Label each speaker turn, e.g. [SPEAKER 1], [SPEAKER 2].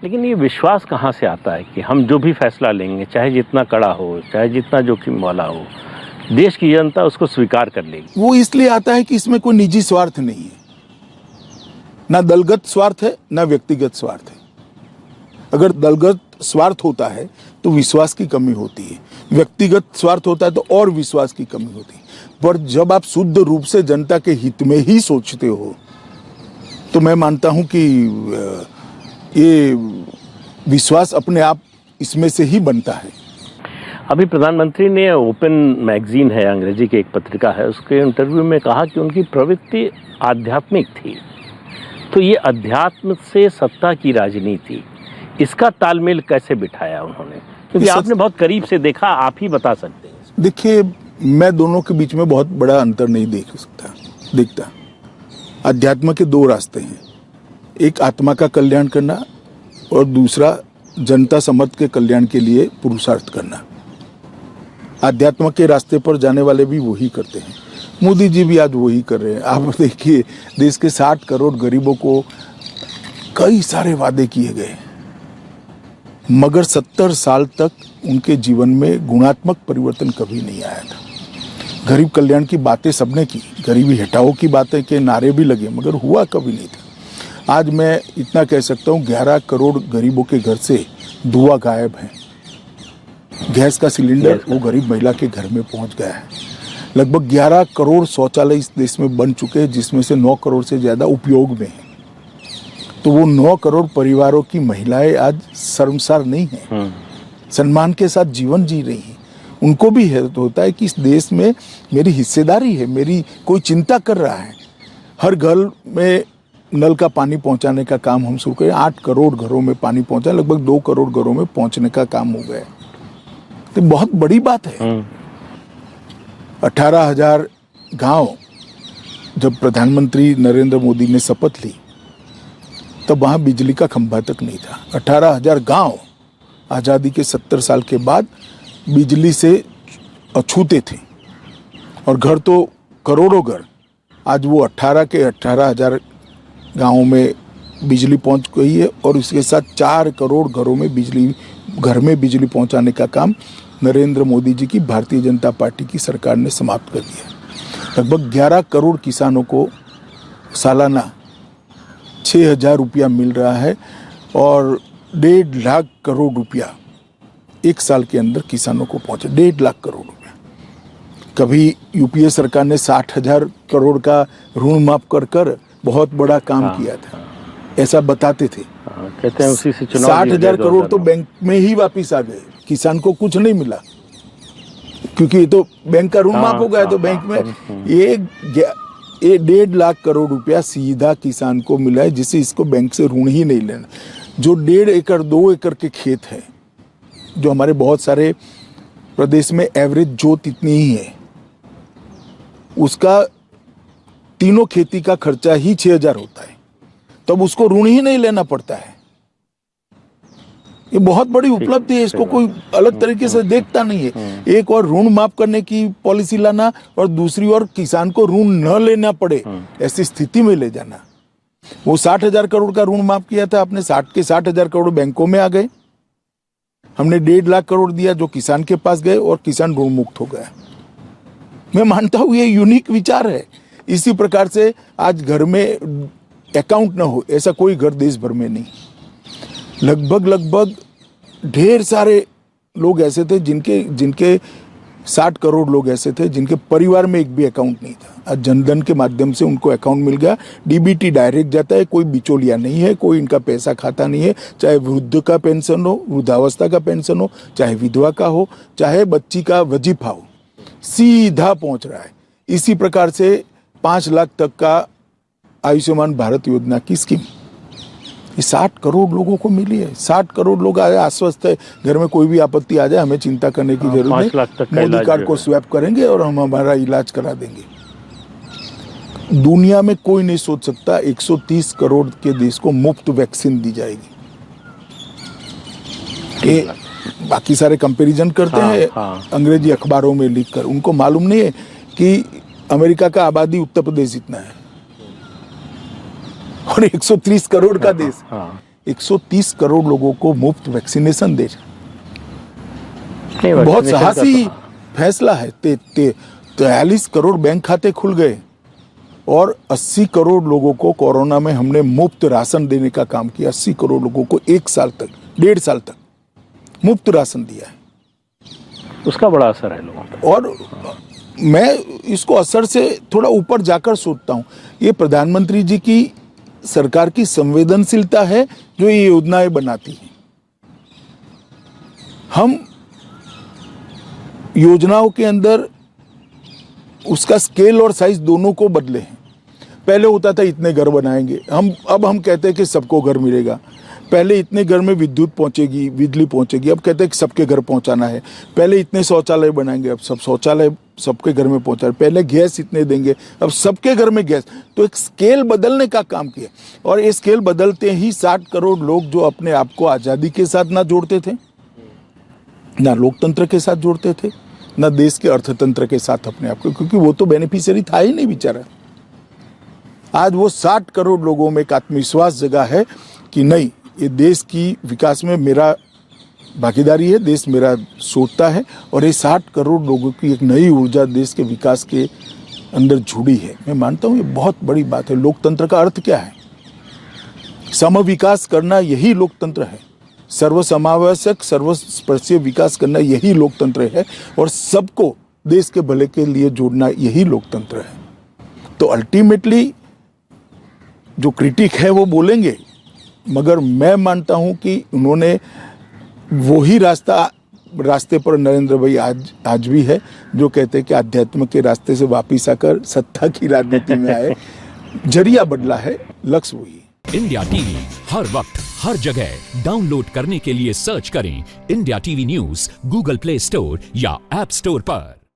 [SPEAKER 1] लेकिन ये विश्वास कहाँ से आता है कि हम जो भी फैसला लेंगे, चाहे जितना कड़ा हो, चाहे जितना जोखिम वाला हो, देश की जनता उसको स्वीकार कर लेगी?
[SPEAKER 2] वो इसलिए आता है कि इसमें कोई निजी स्वार्थ नहीं है, ना दलगत स्वार्थ है ना व्यक्तिगत स्वार्थ है। अगर दलगत स्वार्थ होता है तो विश्वास की कमी होती है, व्यक्तिगत स्वार्थ होता है तो और विश्वास की कमी होती है। पर जब आप शुद्ध रूप से जनता के हित में ही सोचते हो तो मैं मानता हूं कि ये विश्वास अपने आप इसमें से ही बनता है।
[SPEAKER 1] अभी प्रधानमंत्री ने ओपन मैगजीन है, अंग्रेजी की एक पत्रिका है, उसके इंटरव्यू में कहा कि उनकी प्रवृत्ति आध्यात्मिक थी। तो ये अध्यात्म से सत्ता की राजनीति, इसका तालमेल कैसे बिठाया उन्होंने? क्योंकि आपने बहुत करीब से देखा, आप ही बता सकते हैं।
[SPEAKER 2] देखिए, मैं दोनों के बीच में बहुत बड़ा अंतर नहीं देखता। अध्यात्म के दो रास्ते हैं, एक आत्मा का कल्याण करना और दूसरा जनता समर्थ के कल्याण के लिए पुरुषार्थ करना। आध्यात्म के रास्ते पर जाने वाले भी वही करते हैं। मोदी जी भी आज वही कर रहे हैं। आप देखिए, देश के 60 करोड़ गरीबों को कई सारे वादे किए गए, मगर 70 साल तक उनके जीवन में गुणात्मक परिवर्तन कभी नहीं आया था। गरीब कल्याण की बातें सबने की, गरीबी हटाओ की बातें के नारे भी लगे, मगर हुआ कभी नहीं था। आज मैं इतना कह सकता हूँ, 11 करोड़ गरीबों के घर से धुआं गायब है। गैस का सिलेंडर वो गरीब महिला के घर में पहुंच गया है। लगभग 11 करोड़ शौचालय इस देश में बन चुके हैं, जिसमें से 9 करोड़ से ज्यादा उपयोग में है। तो वो 9 करोड़ परिवारों की महिलाएं आज शर्मसार नहीं है, सम्मान के साथ जीवन जी रही हैं। उनको भी होता है कि इस देश में मेरी हिस्सेदारी है, मेरी कोई चिंता कर रहा है। हर घर में नल का पानी पहुंचाने का काम हम शुरू करें। 8 करोड़ घरों में पानी पहुंचा, लगभग 2 करोड़ घरों में पहुंचने का काम हो गया। तो बहुत बड़ी बात है। 18,000 गांव, जब प्रधानमंत्री नरेंद्र मोदी ने शपथ ली तब वहां बिजली का खंभा तक नहीं था। 18,000 गांव आजादी के 70 साल के बाद बिजली से अछूते थे, और घर तो करोड़ों घर। आज वो 18,000 गांवों में बिजली पहुंच गई है, और उसके साथ 4 करोड़ घरों में घर में बिजली पहुंचाने का काम नरेंद्र मोदी जी की भारतीय जनता पार्टी की सरकार ने समाप्त कर दिया। लगभग 11 करोड़ किसानों को सालाना 6,000 रुपया मिल रहा है, और 1.5 लाख करोड़ रुपया एक साल के अंदर किसानों को पहुंचे। 1.5 लाख करोड़ रुपया। कभी यूपीए सरकार ने 60,000 करोड़ का ऋण माफ कर बहुत बड़ा काम किया था, ऐसा बताते थे।
[SPEAKER 1] कहते हैं उसी से चुनाव
[SPEAKER 2] 60,000 करोड़ तो बैंक में ही वापिस आ गए, किसान को कुछ नहीं मिला, क्योंकि ये तो बैंक का ऋण माफ हो गया। तो बैंक में ये 1.5 लाख करोड़ रुपया सीधा किसान को मिला है, जिससे इसको बैंक से ऋण ही नहीं लेना। जो 1.5 एकड़ 2 एकड़ के खेत है, जो हमारे बहुत सारे प्रदेश में एवरेज जोत इतनी ही है, उसका तीनों खेती का खर्चा ही 6,000 होता है, तब उसको ऋण ही नहीं लेना पड़ता है। ये बहुत बड़ी उपलब्धि है, इसको कोई अलग तरीके से देखता नहीं है। एक और ऋण माफ करने की पॉलिसी लाना, और दूसरी ओर किसान को ऋण न लेना पड़े ऐसी स्थिति में ले जाना। वो 60,000 करोड़ का ऋण माफ किया था आपने, 60,000 करोड़ बैंकों में आ गए। हमने 1.5 लाख करोड़ दिया जो किसान के पास गए, और किसान ऋण मुक्त हो गया। मैं मानता हूं ये यूनिक विचार है। इसी प्रकार से आज घर में अकाउंट न हो ऐसा कोई घर देश भर में नहीं। लगभग ढेर सारे लोग ऐसे थे जिनके 60 करोड़ लोग ऐसे थे जिनके परिवार में एक भी अकाउंट नहीं था। आज जनधन के माध्यम से उनको अकाउंट मिल गया। डीबीटी डायरेक्ट जाता है, कोई बिचौलिया नहीं है, कोई इनका पैसा खाता नहीं है। चाहे वृद्ध का पेंशन हो, वृद्धावस्था का पेंशन हो, चाहे विधवा का हो, चाहे बच्ची का वजीफा हो, सीधा पहुंच रहा है। इसी प्रकार से 5 लाख तक का आयुष्मान भारत योजना की स्कीम ये 60 करोड़ लोगों को मिली है। 60 करोड़ लोग आश्वस्त है, घर में कोई भी आपत्ति आ जाए हमें चिंता करने की जरूरत नहीं। मोदी कार्ड को स्वैप करेंगे और हम हमारा इलाज करा देंगे। दुनिया में कोई नहीं सोच सकता 130 करोड़ के देश को मुफ्त वैक्सीन दी जाएगी। ये बाकी सारे कंपैरिजन करते हैं अंग्रेजी अखबारों में लिखकर। उनको मालूम नहीं है कि अमेरिका का आबादी उत्तर प्रदेश इतना है और 130 करोड़ का देश। 130 करोड़ लोगों को मुफ्त वैक्सीनेशन दे रहे
[SPEAKER 1] नहीं,
[SPEAKER 2] हैं। बहुत
[SPEAKER 1] vaccination का
[SPEAKER 2] साहसी
[SPEAKER 1] तो-
[SPEAKER 2] फैसला है। 43 करोड़ बैंक खाते खुल गए और 80 करोड़ लोगों को कोरोना में हमने मुफ्त राशन देने का काम किया। 80 करोड़ लोगों को 1 साल तक, 1.5 साल तक मुफ्त राशन दिया है।
[SPEAKER 1] उसका बड़ा असर है लोगों पर।
[SPEAKER 2] और मैं इसको असर से थोड़ा ऊपर जाकर सोचता हूँ, ये प्रधानमंत्री जी की सरकार की संवेदनशीलता है जो ये योजनाएं बनाती है। हम योजनाओं के अंदर उसका स्केल और साइज दोनों को बदले हैं। पहले होता था इतने घर बनाएंगे, अब हम कहते हैं कि सबको घर मिलेगा। पहले इतने घर में विद्युत पहुंचेगी, बिजली पहुंचेगी, अब कहते हैं कि सबके घर पहुंचाना है। पहले इतने शौचालय बनाएंगे, अब सब शौचालय सबके घर में पहुंचा। पहले गैस इतने देंगे, अब सबके घर में गैस। तो एक स्केल बदलने का काम किया और ये स्केल बदलते ही 60 करोड़ लोग जो अपने आप को आज़ादी के साथ ना जोड़ते थे, ना लोकतंत्र के साथ जोड़ते थे, ना देश के अर्थतंत्र के साथ अपने आप को, क्योंकि वो तो बेनिफिशियरी था ही नहीं बेचारा। आज वो 60 करोड़ लोगों में एक आत्मविश्वास जगा है कि नहीं, ये देश की विकास में मेरा भागीदारी है, देश मेरा सोचता है और ये 60 करोड़ लोगों की एक नई ऊर्जा देश के विकास के अंदर जुड़ी है। मैं मानता हूँ ये बहुत बड़ी बात है। लोकतंत्र का अर्थ क्या है? समविकास करना यही लोकतंत्र है। सर्वसमावेशक, सर्वस्पर्शीय विकास करना यही लोकतंत्र है और सबको देश के भले के लिए जोड़ना यही लोकतंत्र है। तो अल्टीमेटली जो क्रिटिक है वो बोलेंगे, मगर मैं मानता हूं कि उन्होंने वही रास्ते पर नरेंद्र भाई आज भी है जो कहते हैं कि आध्यात्म के रास्ते से वापिस आकर सत्ता की राजनीति में आए। जरिया बदला है, लक्ष्य वही है।
[SPEAKER 3] इंडिया टीवी हर वक्त हर जगह डाउनलोड करने के लिए सर्च करें India TV news Google play store या ऐप स्टोर पर।